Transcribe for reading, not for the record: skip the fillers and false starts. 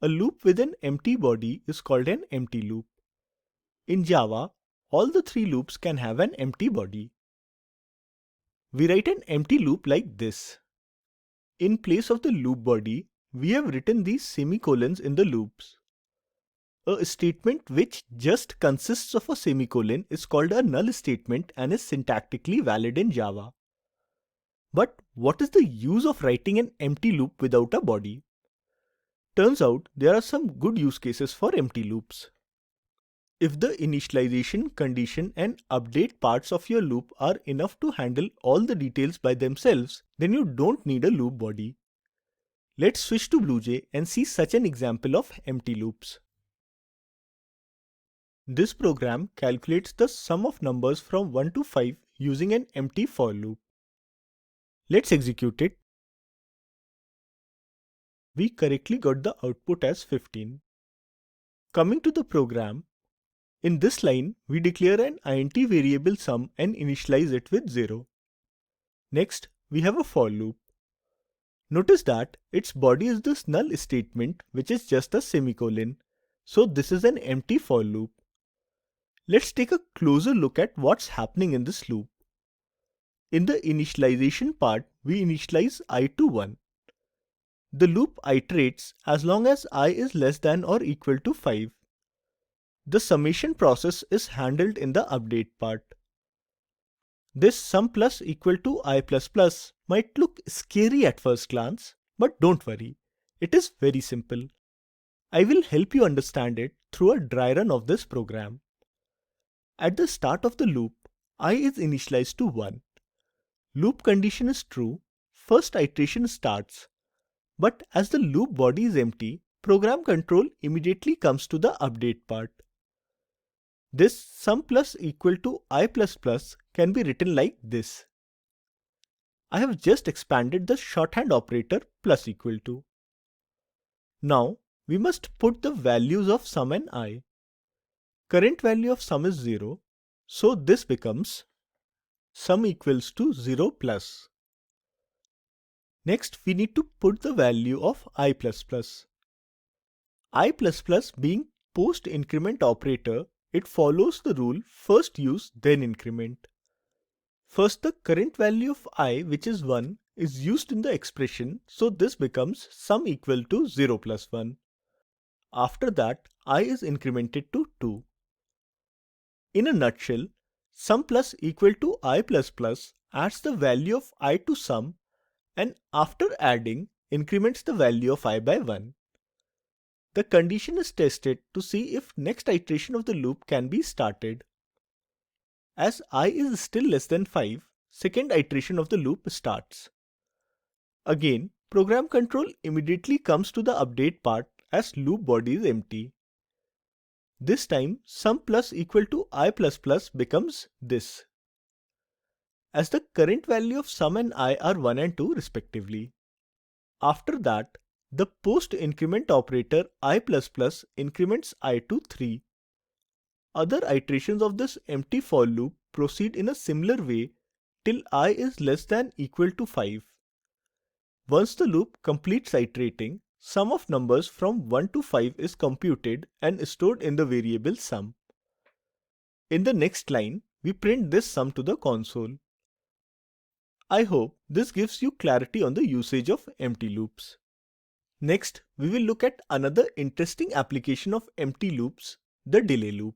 A loop with an empty body is called an empty loop. In Java, all the three loops can have an empty body. We write an empty loop like this. In place of the loop body, we have written these semicolons in the loops. A statement which just consists of a semicolon is called a null statement and is syntactically valid in Java. But what is the use of writing an empty loop without a body? Turns out there are some good use cases for empty loops. If the initialization, condition and update parts of your loop are enough to handle all the details by themselves, then you don't need a loop body. Let's switch to BlueJ and see such an example of empty loops. This program calculates the sum of numbers from 1 to 5 using an empty for loop. Let's execute it. We correctly got the output as 15. Coming to the program, in this line, we declare an int variable sum and initialize it with 0. Next, we have a for loop. Notice that its body is this null statement, which is just a semicolon. So this is an empty for loop. Let's take a closer look at what's happening in this loop. In the initialization part, we initialize I to 1. The loop iterates as long as I is less than or equal to 5. The summation process is handled in the update part. This sum plus equal to I++ might look scary at first glance, but don't worry, it is very simple. I will help you understand it through a dry run of this program. At the start of the loop, I is initialized to 1. Loop condition is true, first iteration starts. But as the loop body is empty, program control immediately comes to the update part. This sum plus equal to I++ can be written like this. I have just expanded the shorthand operator plus equal to. Now we must put the values of sum and I. Current value of sum is 0, so this becomes sum equals to 0 plus. Next we need to put the value of I++. I++ being post increment operator, it follows the rule first use then increment. First the current value of I, which is 1, is used in the expression, so this becomes sum equal to 0 plus 1. After that, I is incremented to 2. In a nutshell, sum plus equal to I++ adds the value of I to sum and after adding increments the value of I by 1. The condition is tested to see if next iteration of the loop can be started. As I is still less than 5, second iteration of the loop starts. Again, program control immediately comes to the update part as loop body is empty. This time, sum plus equal to I++ becomes this, as the current value of sum and I are 1 and 2 respectively. After that, the post increment operator I++ increments I to 3. Other iterations of this empty for loop proceed in a similar way till I is less than equal to 5. Once the loop completes iterating, sum of numbers from 1 to 5 is computed and stored in the variable sum. In the next line, we print this sum to the console. I hope this gives you clarity on the usage of empty loops. Next, we will look at another interesting application of empty loops, the delay loop.